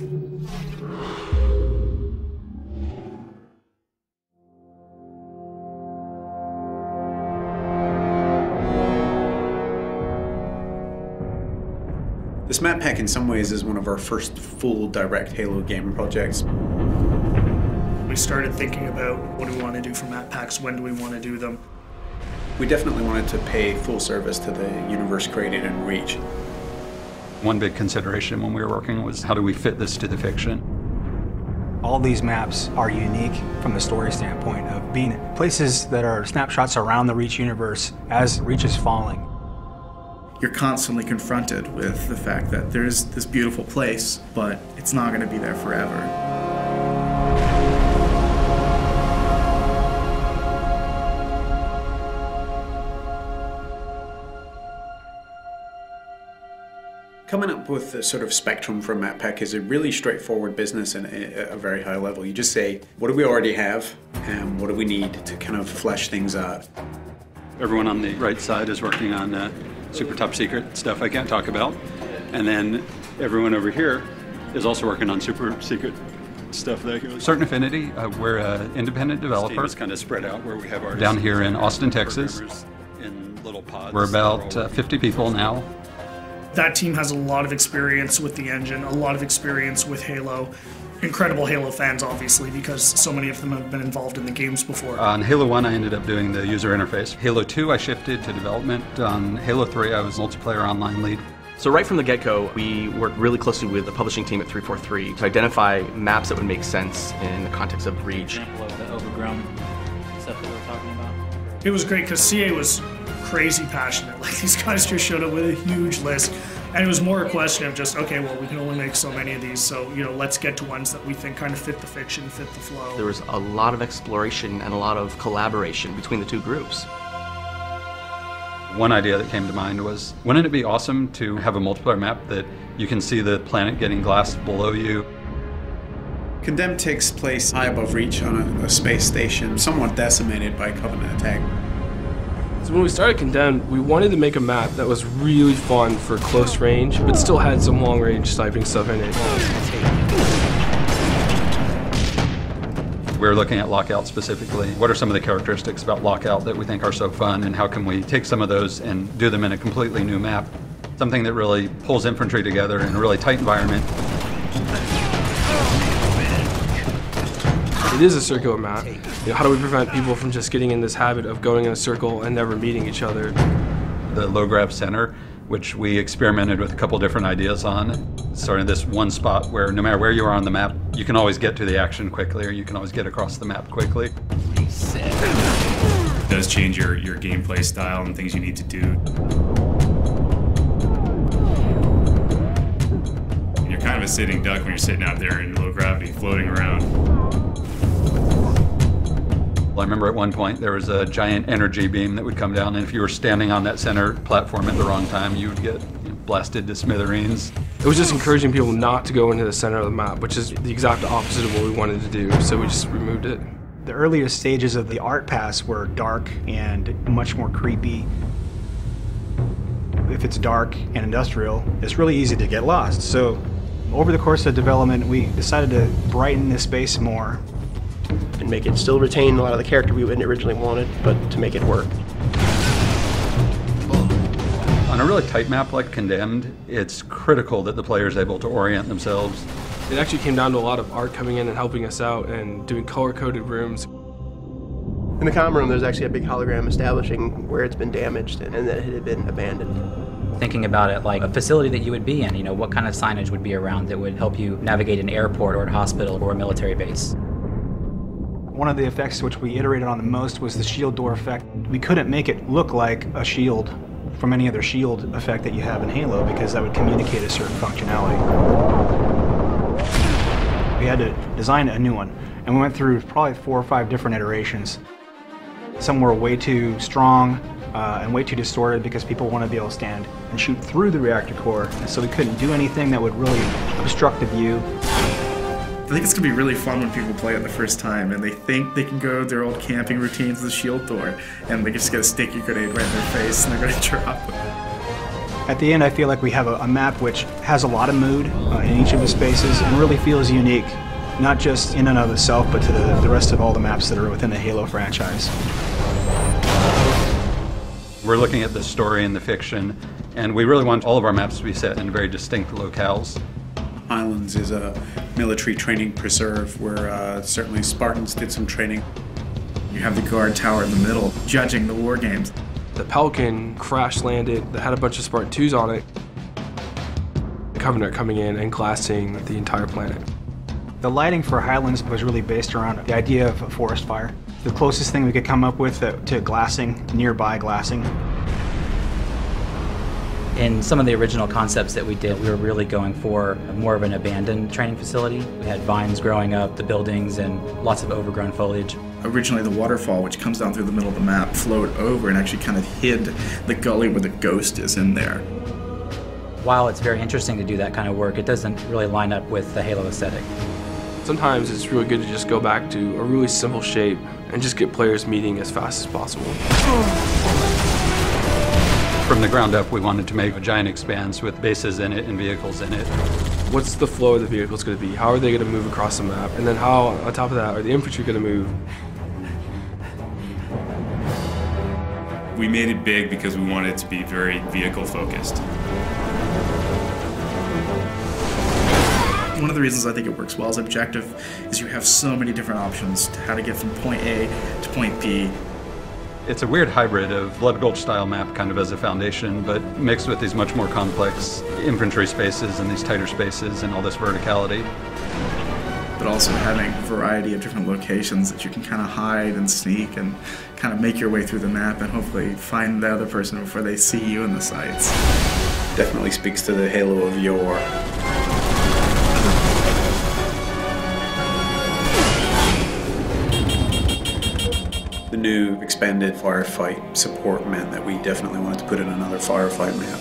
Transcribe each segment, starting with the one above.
This map pack in some ways is one of our first full direct Halo game projects. We started thinking about what do we want to do for map packs, when do we want to do them. We definitely wanted to pay full service to the universe created in Reach. One big consideration when we were working was how do we fit this to the fiction? All these maps are unique from the story standpoint of being places that are snapshots around the Reach universe as Reach is falling. You're constantly confronted with the fact that there's this beautiful place, but it's not going to be there forever. Coming up with the sort of spectrum for a map pack is a really straightforward business and at a very high level. You just say, what do we already have and what do we need to kind of flesh things out? Everyone on the right side is working on super top secret stuff I can't talk about. And then everyone over here is also working on super secret stuff. Certain Affinity, we're an independent developer. It's kind of spread out where we have our down here in Austin, Texas. In little pods. We're about 50 people now. That team has a lot of experience with the engine, a lot of experience with Halo. Incredible Halo fans, obviously, because so many of them have been involved in the games before. On Halo 1, I ended up doing the user interface. Halo 2, I shifted to development. On Halo 3, I was multiplayer online lead. So right from the get-go, we worked really closely with the publishing team at 343 to identify maps that would make sense in the context of Reach. Example of the overgrown stuff that we're talking about. It was great because CA was crazy passionate. Like, these guys just showed up with a huge list. And it was more a question of just, okay, well, we can only make so many of these, so, you know, let's get to ones that we think kind of fit the fiction, fit the flow. There was a lot of exploration and a lot of collaboration between the two groups. One idea that came to mind was, wouldn't it be awesome to have a multiplayer map that you can see the planet getting glassed below you? Condemned takes place high above Reach on a space station, somewhat decimated by Covenant attack. So when we started Condemned, we wanted to make a map that was really fun for close range, but still had some long range sniping stuff in it. We're looking at Lockout specifically. What are some of the characteristics about Lockout that we think are so fun, and how can we take some of those and do them in a completely new map? Something that really pulls infantry together in a really tight environment. It is a circular map. You know, how do we prevent people from just getting in this habit of going in a circle and never meeting each other? The low grab center, which we experimented with a couple different ideas on. Starting this one spot where no matter where you are on the map, you can always get to the action quickly, or you can always get across the map quickly. It does change your gameplay style and things you need to do. And you're kind of a sitting duck when you're sitting out there in low gravity, floating around. I remember at one point there was a giant energy beam that would come down, and if you were standing on that center platform at the wrong time, you would get blasted to smithereens. It was just encouraging people not to go into the center of the map, which is the exact opposite of what we wanted to do, so we just removed it. The earliest stages of the art pass were dark and much more creepy. If it's dark and industrial, it's really easy to get lost. So over the course of development, we decided to brighten this space more. And make it still retain a lot of the character we originally wanted, but to make it work. On a really tight map like Condemned, it's critical that the player is able to orient themselves. It actually came down to a lot of art coming in and helping us out and doing color-coded rooms. In the comm room, there's actually a big hologram establishing where it's been damaged and that it had been abandoned. Thinking about it like a facility that you would be in, you know, what kind of signage would be around that would help you navigate an airport or a hospital or a military base. One of the effects which we iterated on the most was the shield door effect. We couldn't make it look like a shield from any other shield effect that you have in Halo, because that would communicate a certain functionality. We had to design a new one, and we went through probably 4 or 5 different iterations. Some were way too strong and way too distorted because people want to be able to stand and shoot through the reactor core, and so we couldn't do anything that would really obstruct the view. I think it's going to be really fun when people play it the first time and they think they can go their old camping routines with the shield door and they just get a sticky grenade right in their face and they're going to drop it. At the end, I feel like we have a map which has a lot of mood in each of the spaces and really feels unique, not just in and of itself, but to the rest of all the maps that are within the Halo franchise. We're looking at the story and the fiction, and we really want all of our maps to be set in very distinct locales. Highlands is a military training preserve where certainly Spartans did some training. You have the guard tower in the middle, judging the war games. The Pelican crash landed that had a bunch of Spartan 2s on it. The Covenant coming in and glassing the entire planet. The lighting for Highlands was really based around the idea of a forest fire. The closest thing we could come up with to glassing, nearby glassing. In some of the original concepts that we did, we were really going for more of an abandoned training facility. We had vines growing up, the buildings, and lots of overgrown foliage. Originally, the waterfall, which comes down through the middle of the map, flowed over and actually kind of hid the gully where the ghost is in there. While it's very interesting to do that kind of work, it doesn't really line up with the Halo aesthetic. Sometimes it's really good to just go back to a really simple shape and just get players meeting as fast as possible. From the ground up, we wanted to make a giant expanse with bases in it and vehicles in it. What's the flow of the vehicles going to be? How are they going to move across the map? And then how, on top of that, are the infantry going to move? We made it big because we wanted it to be very vehicle focused. One of the reasons I think it works well as objective is you have so many different options to how to get from point A to point B. It's a weird hybrid of Blood Gulch style map kind of as a foundation, but mixed with these much more complex infantry spaces and these tighter spaces and all this verticality. But also having a variety of different locations that you can kind of hide and sneak and kind of make your way through the map and hopefully find the other person before they see you in the sights. Definitely speaks to the Halo of yore. The new expanded firefight support meant that we definitely wanted to put in another firefight map.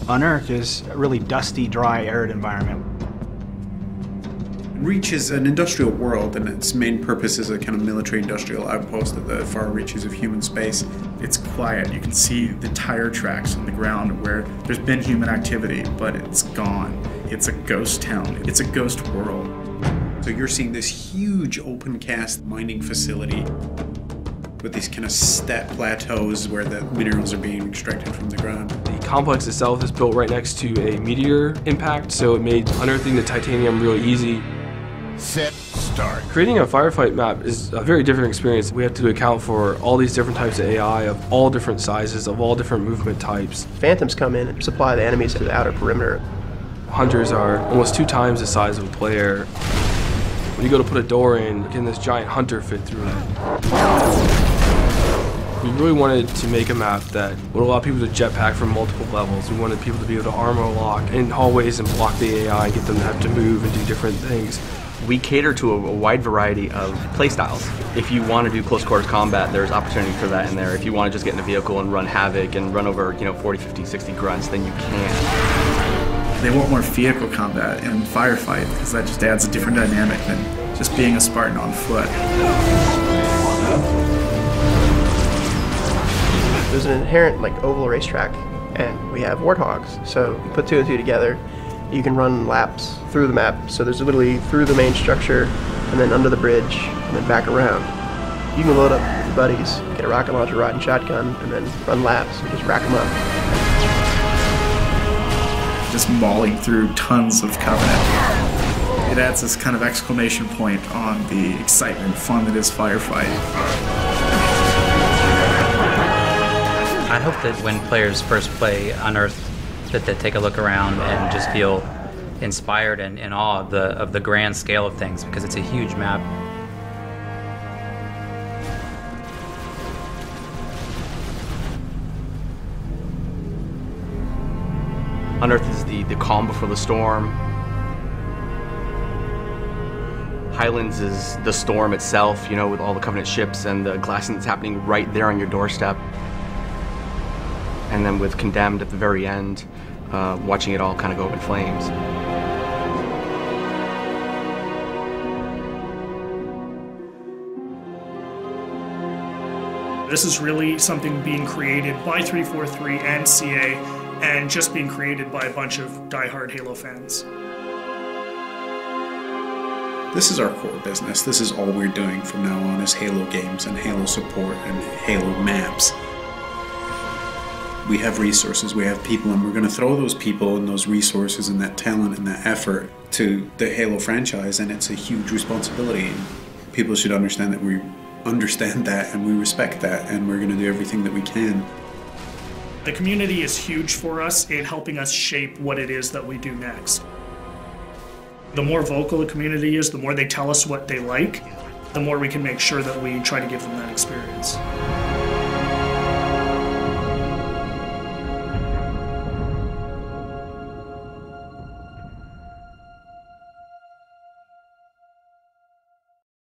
Unearthed is a really dusty, dry, arid environment. Reach is an industrial world, and its main purpose is a kind of military-industrial outpost at the far reaches of human space. It's quiet. You can see the tire tracks on the ground where there's been human activity, but it's gone. It's a ghost town. It's a ghost world. So you're seeing this huge open-cast mining facility with these kind of step plateaus where the minerals are being extracted from the ground. The complex itself is built right next to a meteor impact, so it made unearthing the titanium really easy. Set, start. Creating a firefight map is a very different experience. We have to account for all these different types of AI of all different sizes, of all different movement types. Phantoms come in and supply the enemies to the outer perimeter. Hunters are almost 2 times the size of a player. When you go to put a door in, can this giant hunter fit through it? We really wanted to make a map that would allow people to jetpack from multiple levels. We wanted people to be able to armor lock in hallways and block the AI and get them to have to move and do different things. We cater to a wide variety of playstyles. If you want to do close quarters combat, there's opportunity for that in there. If you want to just get in a vehicle and run havoc and run over, 40, 50, 60 grunts, then you can. They want more vehicle combat in firefight because that just adds a different dynamic than just being a Spartan on foot. There's an inherent oval racetrack, and we have warthogs. So you put 2 and 2 together, you can run laps through the map. So there's literally through the main structure, and then under the bridge, and then back around. You can load up with your buddies, get a rocket launcher, rod, and shotgun, and then run laps and just rack them up. Just mauling through tons of Covenant. It adds this kind of exclamation point on the excitement and fun that is firefighting. I hope that when players first play Unearthed, that they take a look around and just feel inspired and in awe of the grand scale of things, because it's a huge map. Unearthed is the calm before the storm. Highlands is the storm itself, with all the Covenant ships and the glassing that's happening right there on your doorstep. And then with Condemned at the very end, watching it all kind of go up in flames. This is really something being created by 343 and CA, and just being created by a bunch of diehard Halo fans. This is our core business. This is all we're doing from now on is Halo games and Halo support and Halo maps. We have resources, we have people, and we're going to throw those people and those resources and that talent and that effort to the Halo franchise, and it's a huge responsibility. People should understand that we understand that and we respect that, and we're going to do everything that we can. The community is huge for us in helping us shape what it is that we do next. The more vocal the community is, the more they tell us what they like, the more we can make sure that we try to give them that experience.